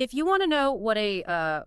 If you want to know what a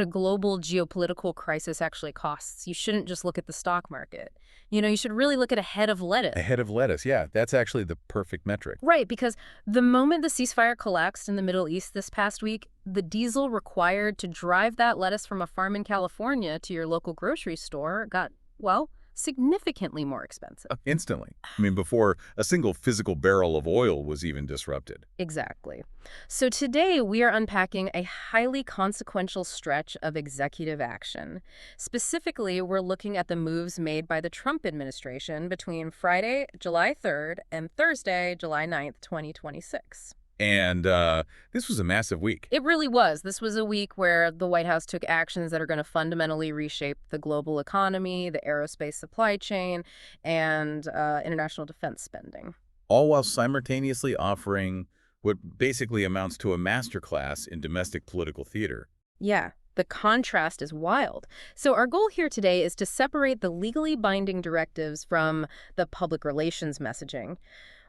global geopolitical crisis actually costs, you shouldn't just look at the stock market. You should really look at a head of A lettuce. head of lettuce, yeah, that's actually the perfect metric. Right, because the moment the ceasefire collapsed in the Middle East this past week, the diesel required to drive that lettuce from a farm in California to your local grocery store got, well, significantly more expensive. Instantly. I mean, before a single physical barrel of oil was even disrupted. Exactly. So today we are unpacking a highly consequential stretch of executive action. Specifically, we're looking at the moves made by the Trump administration between Friday, July 3rd and Thursday, July 9th, 2026. And this was a massive week. It really was. This was a week where the White House took actions that are going to fundamentally reshape the global economy, the aerospace supply chain, and international defense spending. All while simultaneously offering what basically amounts to a masterclass in domestic political theater. Yeah, the contrast is wild. So our goal here today is to separate the legally binding directives from the public relations messaging.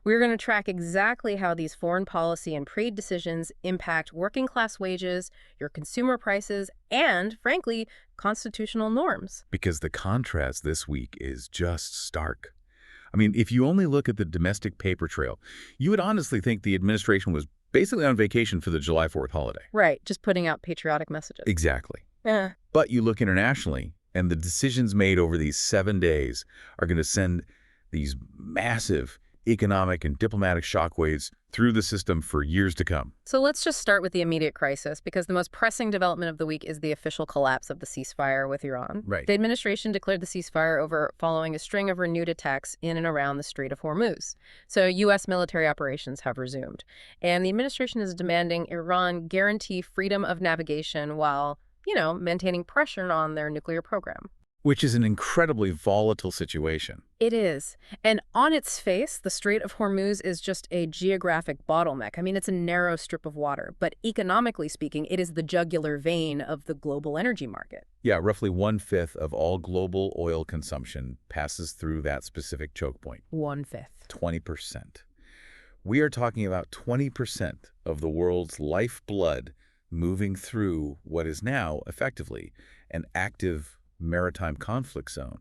We're going to track exactly how these foreign policy and trade decisions impact working class wages, your consumer prices, and, frankly, constitutional norms. Because the contrast this week is just stark. I mean, if you only look at the domestic paper trail, you would honestly think the administration was basically on vacation for the July 4th holiday. Right, just putting out patriotic messages. Exactly. Yeah. But you look internationally, and the decisions made over these 7 days are going to send these massive economic and diplomatic shockwaves through the system for years to come. So let's just start with the immediate crisis, because the most pressing development of the week is the official collapse of the ceasefire with Iran. Right. The administration declared the ceasefire following a string of renewed attacks in and around the Strait of Hormuz. So U.S. military operations have resumed. And the administration is demanding Iran guarantee freedom of navigation while, maintaining pressure on their nuclear program. Which is an incredibly volatile situation. It is. And on its face, the Strait of Hormuz is just a geographic bottleneck. I mean, it's a narrow strip of water, but economically speaking, it is the jugular vein of the global energy market. Yeah, roughly 1/5 of all global oil consumption passes through that specific choke point. 1/5. 20%. We are talking about 20% of the world's lifeblood moving through what is now, effectively, an active maritime conflict zone.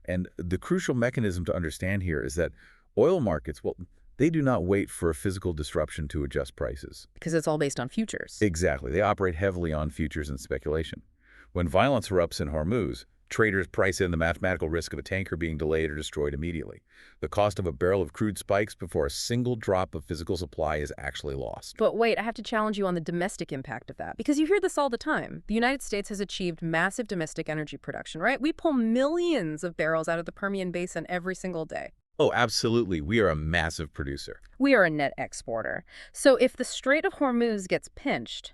And the crucial mechanism to understand here is that oil markets, well, they do not wait for a physical disruption to adjust prices. Because it's all based on futures. Exactly. They operate heavily on futures and speculation. When violence erupts in Hormuz, traders price in the mathematical risk of a tanker being delayed or destroyed immediately. The cost of a barrel of crude spikes before a single drop of physical supply is actually lost. But wait, I have to challenge you on the domestic impact of that, because you hear this all the time. The United States has achieved massive domestic energy production, right? We pull millions of barrels out of the Permian Basin every single day. Oh, absolutely. We are a massive producer. We are a net exporter. So if the Strait of Hormuz gets pinched,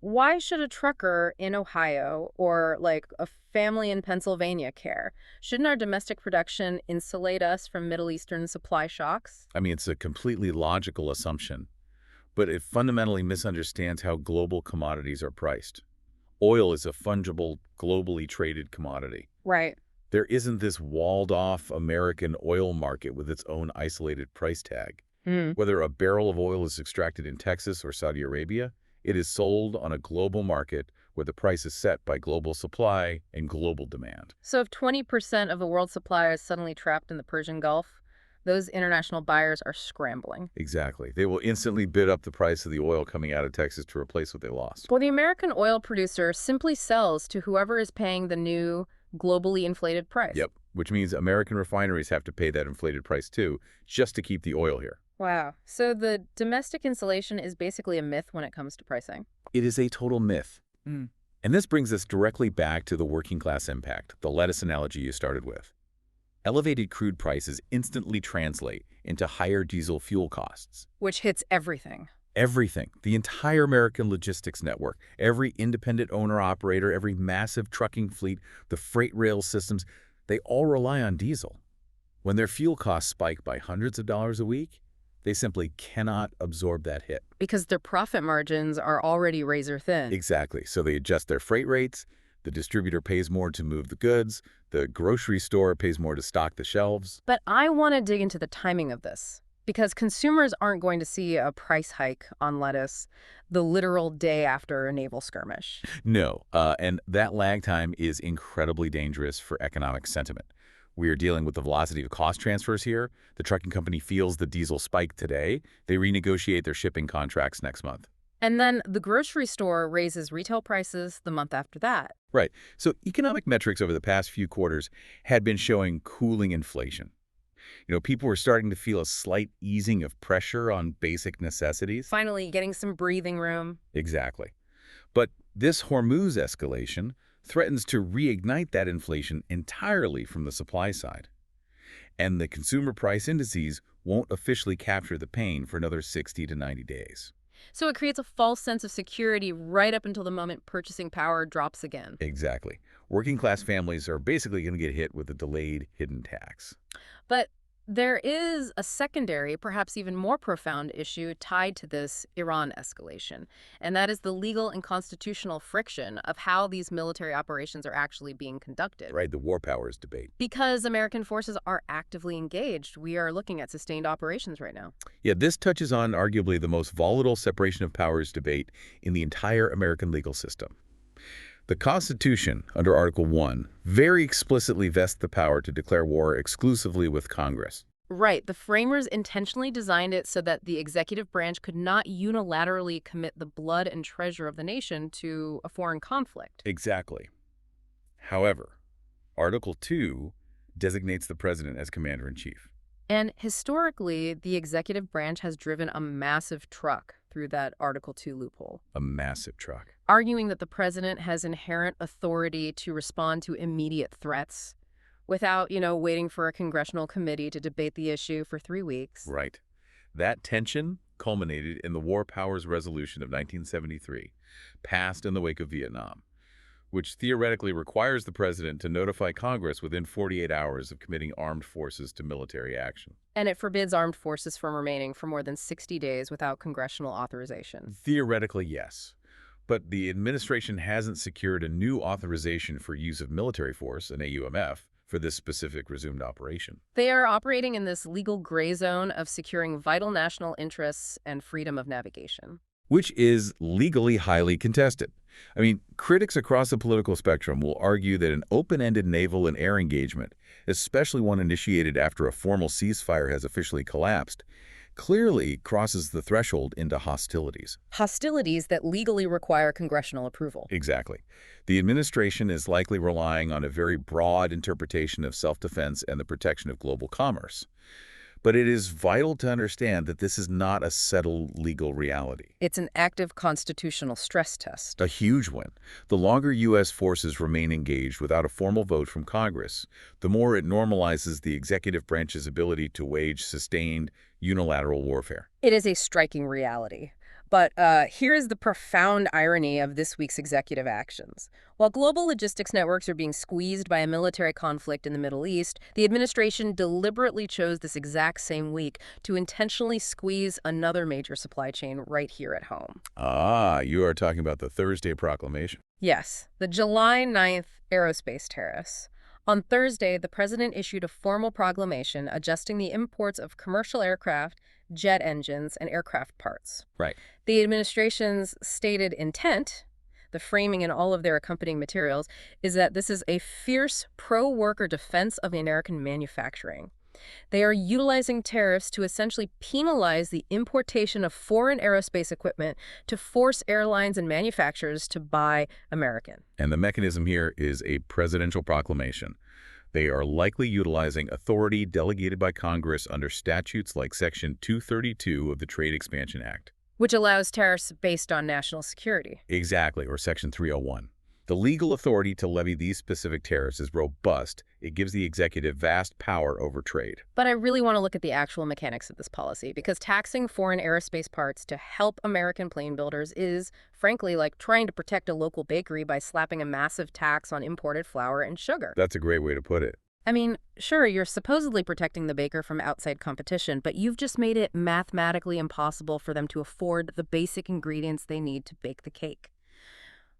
why should a trucker in Ohio or like a family in Pennsylvania care? Shouldn't our domestic production insulate us from Middle Eastern supply shocks? I mean, it's a completely logical assumption, but it fundamentally misunderstands how global commodities are priced. Oil is a fungible, globally traded commodity. Right. There isn't this walled-off American oil market with its own isolated price tag. Whether a barrel of oil is extracted in Texas or Saudi Arabia, it is sold on a global market where the price is set by global supply and global demand. So if 20% of the world's supply is suddenly trapped in the Persian Gulf, those international buyers are scrambling. Exactly. They will instantly bid up the price of the oil coming out of Texas to replace what they lost. Well, the American oil producer simply sells to whoever is paying the new globally inflated price. Yep, which means American refineries have to pay that inflated price too, just to keep the oil here. Wow. So the domestic insulation is basically a myth when it comes to pricing. It is a total myth. And this brings us directly back to the working class impact, the lettuce analogy you started with. Elevated crude prices instantly translate into higher diesel fuel costs. Which hits everything. Everything. The entire American logistics network, every independent owner-operator, every massive trucking fleet, the freight rail systems, they all rely on diesel. When their fuel costs spike by hundreds of dollars a week, they simply cannot absorb that hit. Because their profit margins are already razor thin. Exactly. So they adjust their freight rates, the distributor pays more to move the goods, the grocery store pays more to stock the shelves. But I want to dig into the timing of this. Because consumers aren't going to see a price hike on lettuce the literal day after a naval skirmish. No, and that lag time is incredibly dangerous for economic sentiment. We are dealing with the velocity of cost transfers here. The trucking company feels the diesel spike today. They renegotiate their shipping contracts next month. And then the grocery store raises retail prices the month after that. Right. So economic metrics over the past few quarters had been showing cooling inflation. People were starting to feel a slight easing of pressure on basic necessities. Finally, getting some breathing room. Exactly. But this Hormuz escalation threatens to reignite that inflation entirely from the supply side. And the consumer price indices won't officially capture the pain for another 60 to 90 days. So it creates a false sense of security right up until the moment purchasing power drops again. Exactly. Working class families are basically going to get hit with a delayed hidden tax. But there is a secondary, perhaps even more profound issue tied to this Iran escalation, and that is the legal and constitutional friction of how these military operations are actually being conducted. Right, the war powers debate. Because American forces are actively engaged, we are looking at sustained operations right now. Yeah, this touches on arguably the most volatile separation of powers debate in the entire American legal system. The Constitution, under Article 1, very explicitly vests the power to declare war exclusively with Congress. Right. The framers intentionally designed it so that the executive branch could not unilaterally commit the blood and treasure of the nation to a foreign conflict. Exactly. However, Article 2 designates the president as commander-in-chief. And historically, the executive branch has driven a massive truck through that Article 2 loophole, A massive truck. arguing that the president has inherent authority to respond to immediate threats without, waiting for a congressional committee to debate the issue for 3 weeks. Right. That tension culminated in the War Powers Resolution of 1973, passed in the wake of Vietnam, which theoretically requires the president to notify Congress within 48 hours of committing armed forces to military action. And it forbids armed forces from remaining for more than 60 days without congressional authorization. Theoretically, yes. But the administration hasn't secured a new authorization for use of military force, an AUMF, for this specific resumed operation. They are operating in this legal gray zone of securing vital national interests and freedom of navigation. Which is legally highly contested. I mean, critics across the political spectrum will argue that an open-ended naval and air engagement, especially one initiated after a formal ceasefire has officially collapsed, clearly crosses the threshold into hostilities. Hostilities that legally require congressional approval. Exactly. The administration is likely relying on a very broad interpretation of self-defense and the protection of global commerce. But it is vital to understand that this is not a settled legal reality. It's an active constitutional stress test. A huge one. The longer U.S. forces remain engaged without a formal vote from Congress, the more it normalizes the executive branch's ability to wage sustained, unilateral warfare. It is a striking reality. But here is the profound irony of this week's executive actions. While global logistics networks are being squeezed by a military conflict in the Middle East, the administration deliberately chose this exact same week to intentionally squeeze another major supply chain right here at home. Ah, you are talking about the Thursday proclamation. Yes, the July 9th aerospace tariffs. On Thursday, the president issued a formal proclamation adjusting the imports of commercial aircraft, jet engines, and aircraft parts. Right. The administration's stated intent, the framing and all of their accompanying materials, is that this is a fierce pro-worker defense of American manufacturing. They are utilizing tariffs to essentially penalize the importation of foreign aerospace equipment to force airlines and manufacturers to buy American. And the mechanism here is a presidential proclamation. They are likely utilizing authority delegated by Congress under statutes like Section 232 of the Trade Expansion Act. Which allows tariffs based on national security. Exactly, or Section 301. The legal authority to levy these specific tariffs is robust. It gives the executive vast power over trade. But I really want to look at the actual mechanics of this policy, because taxing foreign aerospace parts to help American plane builders is, frankly, like trying to protect a local bakery by slapping a massive tax on imported flour and sugar. That's a great way to put it. I mean, sure, you're supposedly protecting the baker from outside competition, but you've just made it mathematically impossible for them to afford the basic ingredients they need to bake the cake.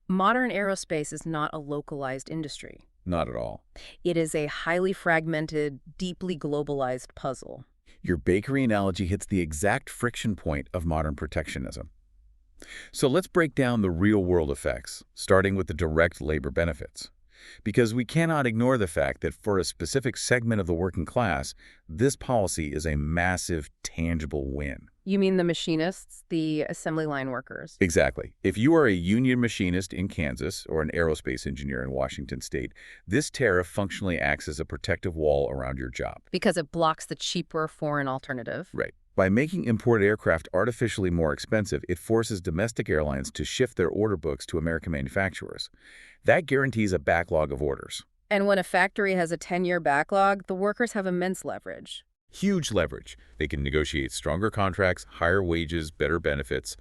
Modern aerospace is not a localized industry. Not at all. It is a highly fragmented, deeply globalized puzzle. Your bakery analogy hits the exact friction point of modern protectionism. So let's break down the real-world effects, starting with the direct labor benefits. Because we cannot ignore the fact that for a specific segment of the working class, this policy is a massive, tangible win. You mean the machinists, the assembly line workers? Exactly. If you are a union machinist in Kansas or an aerospace engineer in Washington state, this tariff functionally acts as a protective wall around your job. Because it blocks the cheaper foreign alternative. Right. By making imported aircraft artificially more expensive, it forces domestic airlines to shift their order books to American manufacturers. That guarantees a backlog of orders. And when a factory has a 10-year backlog, the workers have immense leverage. Huge leverage. They can negotiate stronger contracts, higher wages, better benefits.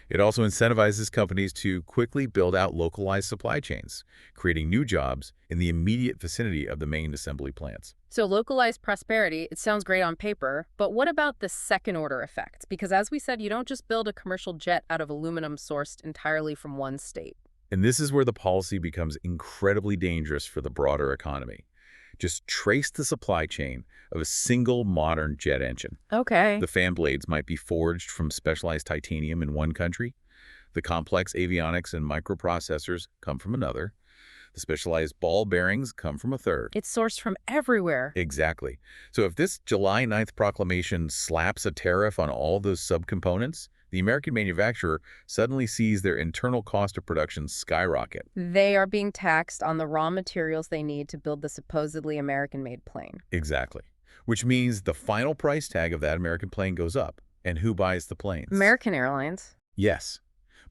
It also incentivizes companies to quickly build out localized supply chains, creating new jobs in the immediate vicinity of the main assembly plants. So localized prosperity, it sounds great on paper, but what about the second-order effects? Because as we said, you don't just build a commercial jet out of aluminum sourced entirely from one state. And this is where the policy becomes incredibly dangerous for the broader economy. Just trace the supply chain of a single modern jet engine. Okay. The fan blades might be forged from specialized titanium in one country. The complex avionics and microprocessors come from another. The specialized ball bearings come from a third. It's sourced from everywhere. Exactly. So if this July 9th proclamation slaps a tariff on all those subcomponents, the American manufacturer suddenly sees their internal cost of production skyrocket. They are being taxed on the raw materials they need to build the supposedly American-made plane. Exactly. Which means the final price tag of that American plane goes up. And who buys the planes? American Airlines. Yes.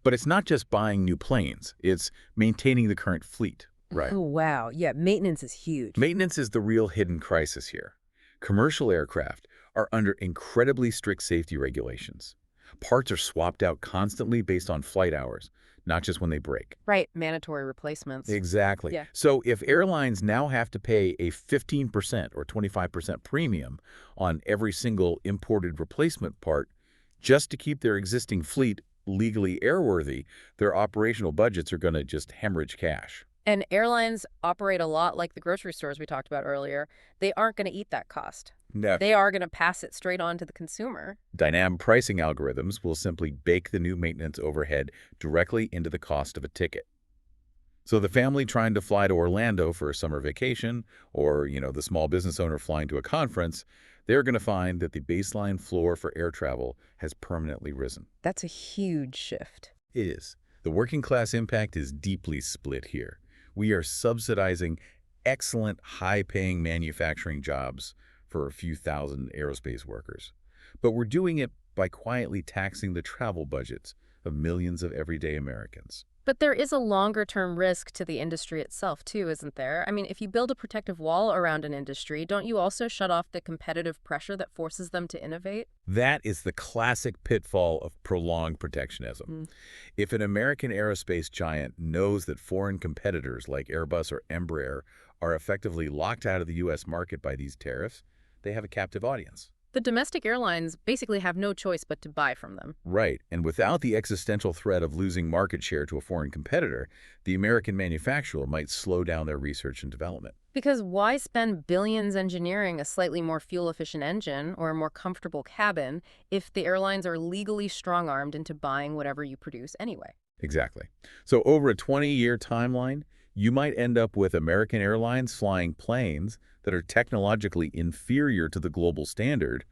But it's not just buying new planes. It's maintaining the current fleet. Right. Oh, wow. Yeah, maintenance is huge. Maintenance is the real hidden crisis here. Commercial aircraft are under incredibly strict safety regulations. Parts are swapped out constantly based on flight hours, not just when they break. Right, mandatory replacements. Exactly. Yeah. So if airlines now have to pay a 15% or 25% premium on every single imported replacement part just to keep their existing fleet legally airworthy, their operational budgets are going to just hemorrhage cash. And airlines operate a lot like the grocery stores we talked about earlier. They aren't going to eat that cost. No. They are going to pass it straight on to the consumer. Dynamic pricing algorithms will simply bake the new maintenance overhead directly into the cost of a ticket. So the family trying to fly to Orlando for a summer vacation, or, the small business owner flying to a conference, they're going to find that the baseline floor for air travel has permanently risen. That's a huge shift. It is. The working class impact is deeply split here. We are subsidizing excellent, high-paying manufacturing jobs for a few thousand aerospace workers. But we're doing it by quietly taxing the travel budgets of millions of everyday Americans. But there is a longer-term risk to the industry itself, too, isn't there? I mean, if you build a protective wall around an industry, don't you also shut off the competitive pressure that forces them to innovate? That is the classic pitfall of prolonged protectionism. If an American aerospace giant knows that foreign competitors like Airbus or Embraer are effectively locked out of the U.S. market by these tariffs, they have a captive audience. The domestic airlines basically have no choice but to buy from them. Right, and without the existential threat of losing market share to a foreign competitor, the American manufacturer might slow down their research and development. Because why spend billions engineering a slightly more fuel-efficient engine or a more comfortable cabin if the airlines are legally strong-armed into buying whatever you produce anyway? Exactly. So over a 20-year timeline, you might end up with American Airlines flying planes that are technologically inferior to the global standard,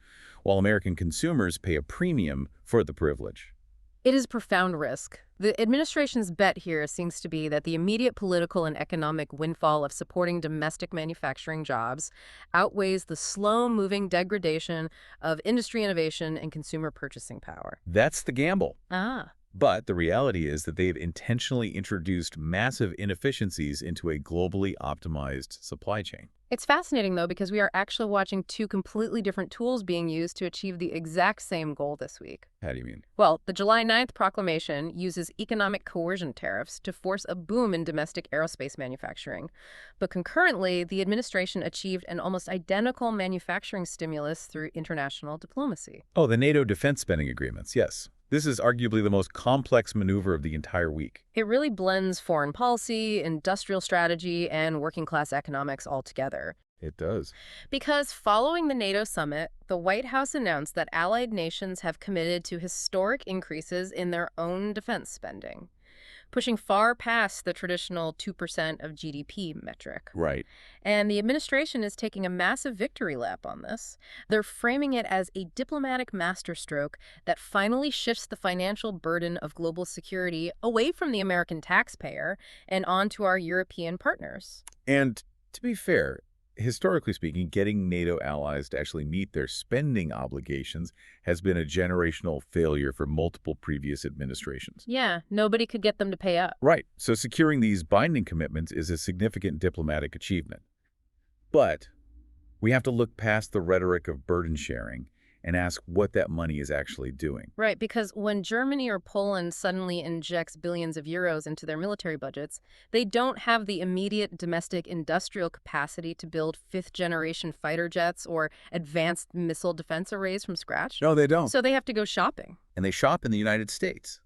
while American consumers pay a premium for the privilege. It is a profound risk. The administration's bet here seems to be that the immediate political and economic windfall of supporting domestic manufacturing jobs outweighs the slow-moving degradation of industry innovation and consumer purchasing power. That's the gamble. Ah. But the reality is that they've intentionally introduced massive inefficiencies into a globally optimized supply chain. It's fascinating, though, because we are actually watching two completely different tools being used to achieve the exact same goal this week. How do you mean? Well, the July 9th proclamation uses economic coercion tariffs to force a boom in domestic aerospace manufacturing. But concurrently, the administration achieved an almost identical manufacturing stimulus through international diplomacy. Oh, the NATO defense spending agreements, yes. This is arguably the most complex maneuver of the entire week. It really blends foreign policy, industrial strategy, and working-class economics all together. It does. Because following the NATO summit, the White House announced that allied nations have committed to historic increases in their own defense spending, pushing far past the traditional 2% of GDP metric. Right. And the administration is taking a massive victory lap on this. They're framing it as a diplomatic masterstroke that finally shifts the financial burden of global security away from the American taxpayer and onto our European partners. And to be fair, historically speaking, getting NATO allies to actually meet their spending obligations has been a generational failure for multiple previous administrations. Yeah, nobody could get them to pay up. Right. So securing these binding commitments is a significant diplomatic achievement. But we have to look past the rhetoric of burden sharing and ask what that money is actually doing. Right, because when Germany or Poland suddenly injects billions of euros into their military budgets, they don't have the immediate domestic industrial capacity to build fifth-generation fighter jets or advanced missile defense arrays from scratch. No, they don't. So they have to go shopping. And they shop in the United States.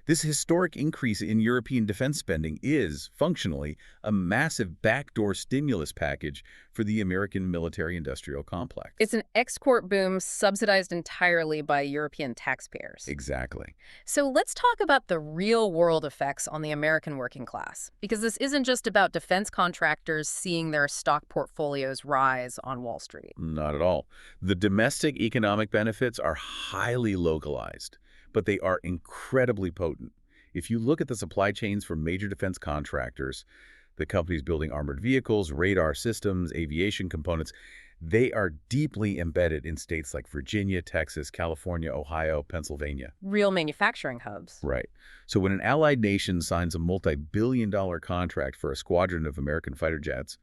This historic increase in European defense spending is, functionally, a massive backdoor stimulus package for the American military-industrial complex. It's an export boom subsidized entirely by European taxpayers. Exactly. So let's talk about the real-world effects on the American working class, because this isn't just about defense contractors seeing their stock portfolios rise on Wall Street. Not at all. The domestic economic benefits are highly localized, but they are incredibly potent. If you look at the supply chains for major defense contractors, the companies building armored vehicles, radar systems, aviation components, they are deeply embedded in states like Virginia, Texas, California, Ohio, Pennsylvania. Real manufacturing hubs. Right. So when an allied nation signs a multi-billion-dollar contract for a squadron of American fighter jets,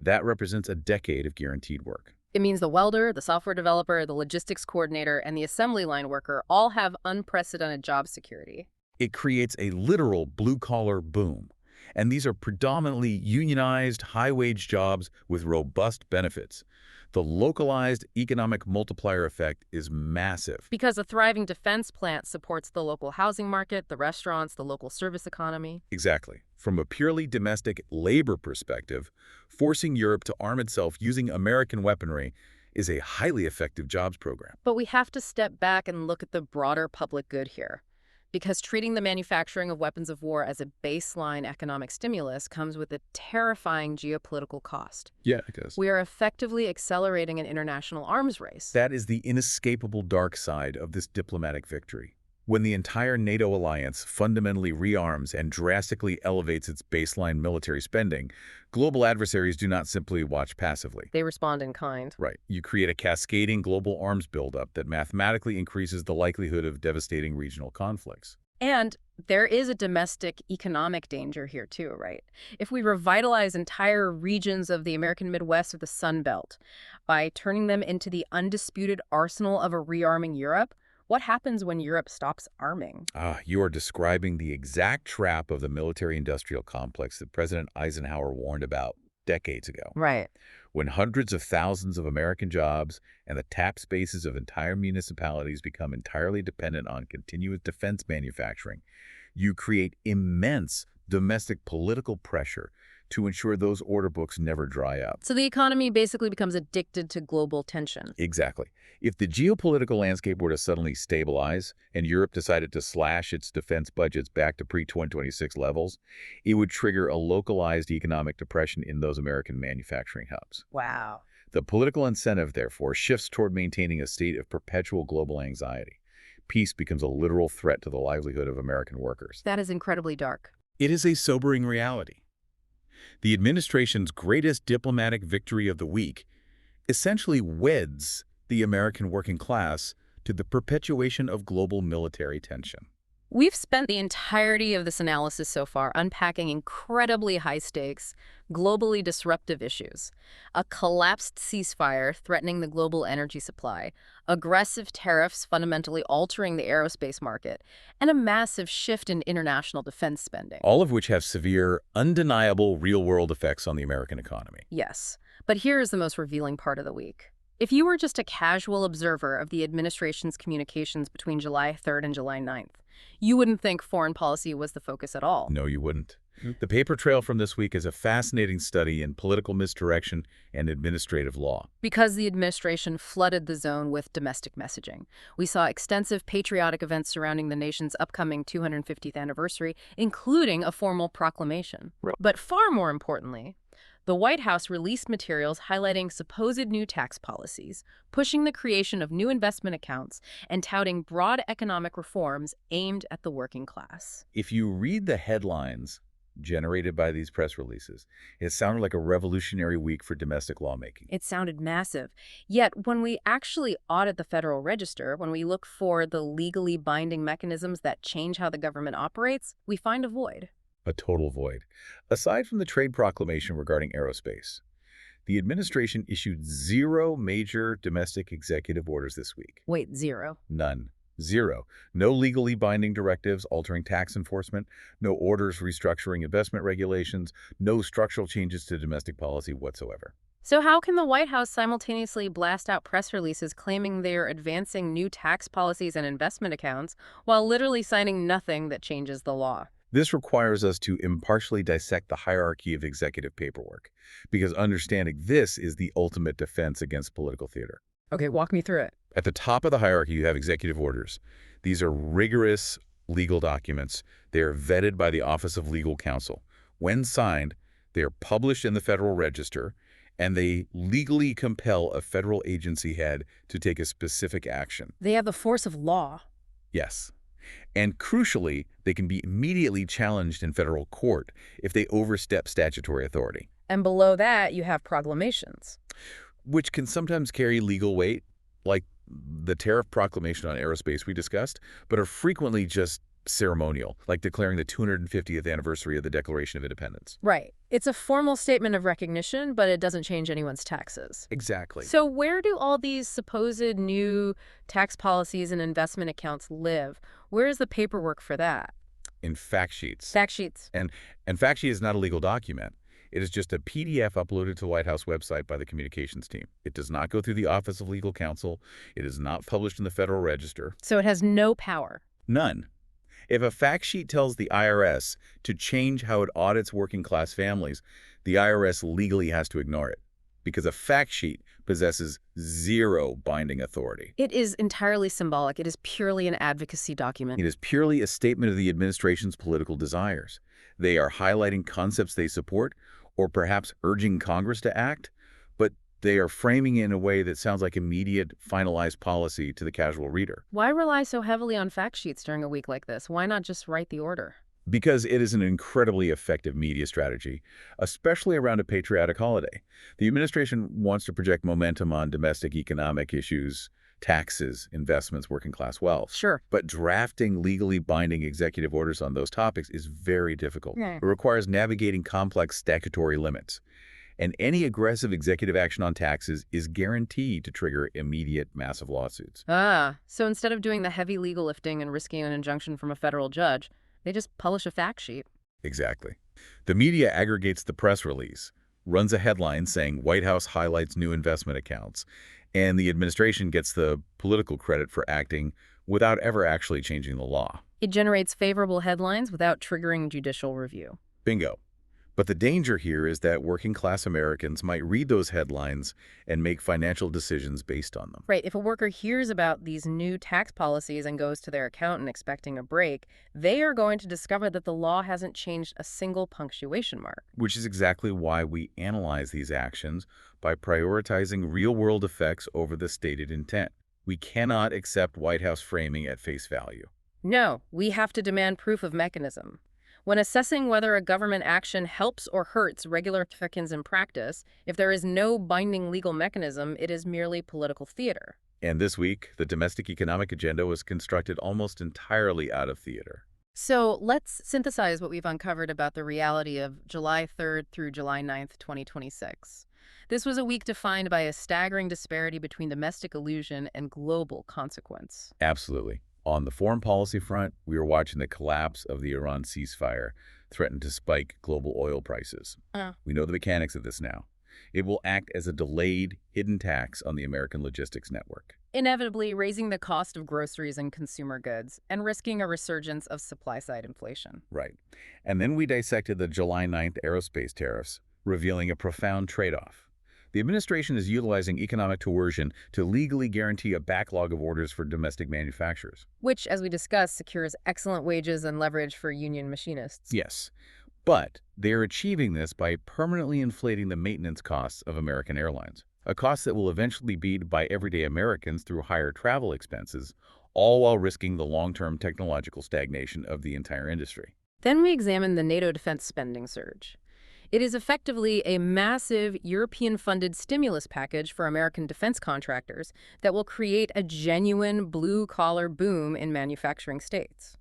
that represents a decade of guaranteed work. It means the welder, the software developer, the logistics coordinator, and the assembly line worker all have unprecedented job security. It creates a literal blue-collar boom. And these are predominantly unionized, high-wage jobs with robust benefits. The localized economic multiplier effect is massive. Because a thriving defense plant supports the local housing market, the restaurants, the local service economy. Exactly. From a purely domestic labor perspective, forcing Europe to arm itself using American weaponry is a highly effective jobs program. But we have to step back and look at the broader public good here. Because treating the manufacturing of weapons of war as a baseline economic stimulus comes with a terrifying geopolitical cost. Yeah, it does. We are effectively accelerating an international arms race. That is the inescapable dark side of this diplomatic victory. When the entire NATO alliance fundamentally rearms and drastically elevates its baseline military spending, global adversaries do not simply watch passively. They respond in kind. Right. You create a cascading global arms buildup that mathematically increases the likelihood of devastating regional conflicts. And there is a domestic economic danger here too, right? If we revitalize entire regions of the American Midwest or the Sun Belt by turning them into the undisputed arsenal of a rearming Europe, what happens when Europe stops arming? You are describing the exact trap of the military-industrial complex that President Eisenhower warned about decades ago. Right. When hundreds of thousands of American jobs and the tap spaces of entire municipalities become entirely dependent on continuous defense manufacturing, you create immense domestic political pressure to ensure those order books never dry up. So the economy basically becomes addicted to global tension. Exactly. If the geopolitical landscape were to suddenly stabilize and Europe decided to slash its defense budgets back to pre-2026 levels, it would trigger a localized economic depression in those American manufacturing hubs. Wow. The political incentive, therefore, shifts toward maintaining a state of perpetual global anxiety. Peace becomes a literal threat to the livelihood of American workers. That is incredibly dark. It is a sobering reality. The administration's greatest diplomatic victory of the week essentially weds the American working class to the perpetuation of global military tension. We've spent the entirety of this analysis so far unpacking incredibly high-stakes, globally disruptive issues. A collapsed ceasefire threatening the global energy supply, aggressive tariffs fundamentally altering the aerospace market, and a massive shift in international defense spending. All of which have severe, undeniable real-world effects on the American economy. Yes, but here is the most revealing part of the week. If you were just a casual observer of the administration's communications between July 3rd and July 9th, you wouldn't think foreign policy was the focus at all. No, you wouldn't. The paper trail from this week is a fascinating study in political misdirection and administrative law. Because the administration flooded the zone with domestic messaging. We saw extensive patriotic events surrounding the nation's upcoming 250th anniversary, including a formal proclamation. Right. But far more importantly, the White House released materials highlighting supposed new tax policies, pushing the creation of new investment accounts, and touting broad economic reforms aimed at the working class. If you read the headlines generated by these press releases, it sounded like a revolutionary week for domestic lawmaking. It sounded massive. Yet, when we actually audit the Federal Register, when we look for the legally binding mechanisms that change how the government operates, we find a void. A total void. Aside from the trade proclamation regarding aerospace, the administration issued 0 major domestic executive orders this week. Wait, 0? None. 0. No legally binding directives altering tax enforcement, no orders restructuring investment regulations, no structural changes to domestic policy whatsoever. So how can the White House simultaneously blast out press releases claiming they're advancing new tax policies and investment accounts while literally signing nothing that changes the law? This requires us to impartially dissect the hierarchy of executive paperwork, because understanding this is the ultimate defense against political theater. Okay, walk me through it. At the top of the hierarchy, you have executive orders. These are rigorous legal documents. They are vetted by the Office of Legal Counsel. When signed, they are published in the Federal Register, and they legally compel a federal agency head to take a specific action. They have the force of law. Yes. And crucially, they can be immediately challenged in federal court if they overstep statutory authority. And below that, you have proclamations, Which can sometimes carry legal weight, like the tariff proclamation on aerospace we discussed, but are frequently just ceremonial, like declaring the 250th anniversary of the Declaration of Independence. Right. It's a formal statement of recognition, but it doesn't change anyone's taxes. Exactly. So where do all these supposed new tax policies and investment accounts live? Where is the paperwork for that? In fact sheets. Fact sheets. And fact sheet is not a legal document. It is just a PDF uploaded to the White House website by the communications team. It does not go through the Office of Legal Counsel. It is not published in the Federal Register. So it has no power. None. If a fact sheet tells the IRS to change how it audits working-class families, the IRS legally has to ignore it, because a fact sheet possesses 0 binding authority. It is entirely symbolic. It is purely an advocacy document. It is purely a statement of the administration's political desires. They are highlighting concepts they support, or perhaps urging Congress to act, but they are framing it in a way that sounds like immediate, finalized policy to the casual reader. Why rely so heavily on fact sheets during a week like this? Why not just write the order? Because it is an incredibly effective media strategy, especially around a patriotic holiday. The administration wants to project momentum on domestic economic issues, taxes, investments, working-class wealth. Sure. But drafting legally binding executive orders on those topics is very difficult. Yeah. It requires navigating complex statutory limits. And any aggressive executive action on taxes is guaranteed to trigger immediate, massive lawsuits. So instead of doing the heavy legal lifting and risking an injunction from a federal judge, they just publish a fact sheet. Exactly. The media aggregates the press release, runs a headline saying White House highlights new investment accounts, and the administration gets the political credit for acting without ever actually changing the law. It generates favorable headlines without triggering judicial review. Bingo. But the danger here is that working-class Americans might read those headlines and make financial decisions based on them. Right. If a worker hears about these new tax policies and goes to their accountant expecting a break, they are going to discover that the law hasn't changed a single punctuation mark. Which is exactly why we analyze these actions by prioritizing real-world effects over the stated intent. We cannot accept White House framing at face value. No, we have to demand proof of mechanism. When assessing whether a government action helps or hurts regular Americans in practice, if there is no binding legal mechanism, it is merely political theater. And this week, the domestic economic agenda was constructed almost entirely out of theater. So let's synthesize what we've uncovered about the reality of July 3rd through July 9th, 2026. This was a week defined by a staggering disparity between domestic illusion and global consequence. Absolutely. On the foreign policy front, we are watching the collapse of the Iran ceasefire threaten to spike global oil prices. We know the mechanics of this now. It will act as a delayed, hidden tax on the American logistics network. Inevitably raising the cost of groceries and consumer goods and risking a resurgence of supply-side inflation. Right. And then we dissected the July 9th aerospace tariffs, revealing a profound trade-off. The administration is utilizing economic coercion to legally guarantee a backlog of orders for domestic manufacturers. Which, as we discussed, secures excellent wages and leverage for union machinists. Yes, but they are achieving this by permanently inflating the maintenance costs of American airlines, a cost that will eventually be paid by everyday Americans through higher travel expenses, all while risking the long-term technological stagnation of the entire industry. Then we examine the NATO defense spending surge. It is effectively a massive European-funded stimulus package for American defense contractors that will create a genuine blue-collar boom in manufacturing states.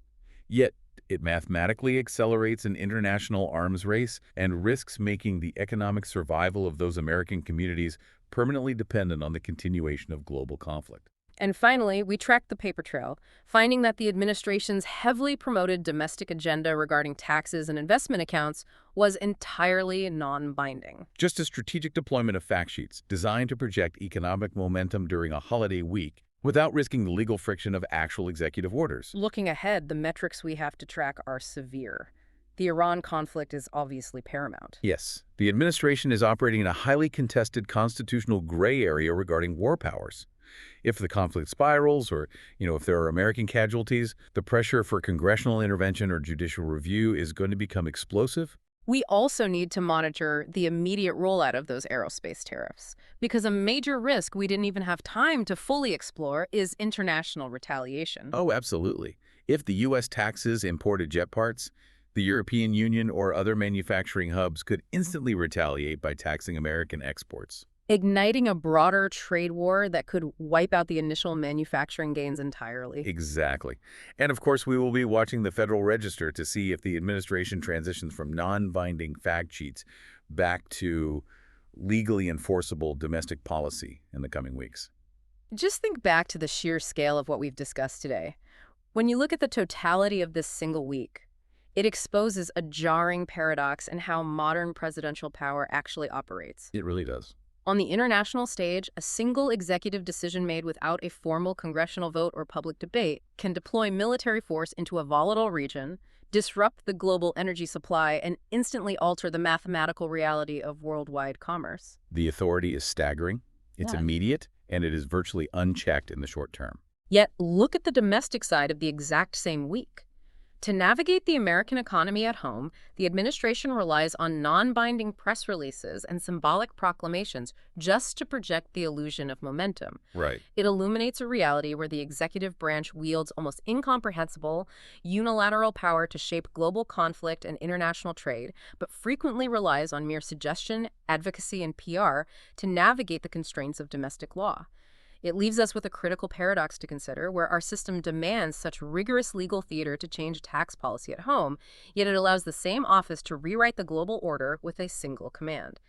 Yet, it mathematically accelerates an international arms race and risks making the economic survival of those American communities permanently dependent on the continuation of global conflict. And finally, we tracked the paper trail, finding that the administration's heavily promoted domestic agenda regarding taxes and investment accounts was entirely non-binding. Just a strategic deployment of fact sheets designed to project economic momentum during a holiday week without risking the legal friction of actual executive orders. Looking ahead, the metrics we have to track are severe. The Iran conflict is obviously paramount. Yes, the administration is operating in a highly contested constitutional gray area regarding war powers. If the conflict spirals or, if there are American casualties, the pressure for congressional intervention or judicial review is going to become explosive. We also need to monitor the immediate rollout of those aerospace tariffs, because a major risk we didn't even have time to fully explore is international retaliation. Oh, absolutely. If the U.S. taxes imported jet parts, the European Union or other manufacturing hubs could instantly retaliate by taxing American exports, Igniting a broader trade war that could wipe out the initial manufacturing gains entirely. Exactly. And of course, we will be watching the Federal Register to see if the administration transitions from non-binding fact sheets back to legally enforceable domestic policy in the coming weeks. Just think back to the sheer scale of what we've discussed today. When you look at the totality of this single week, it exposes a jarring paradox in how modern presidential power actually operates. It really does. On the international stage, a single executive decision made without a formal congressional vote or public debate can deploy military force into a volatile region, disrupt the global energy supply, and instantly alter the mathematical reality of worldwide commerce. The authority is staggering, it's Yeah. immediate, and it is virtually unchecked in the short term. Yet, look at the domestic side of the exact same week. To navigate the American economy at home, the administration relies on non-binding press releases and symbolic proclamations just to project the illusion of momentum. Right. It illuminates a reality where the executive branch wields almost incomprehensible, unilateral power to shape global conflict and international trade, but frequently relies on mere suggestion, advocacy, and PR to navigate the constraints of domestic law. It leaves us with a critical paradox to consider, where our system demands such rigorous legal theater to change tax policy at home, yet it allows the same office to rewrite the global order with a single command.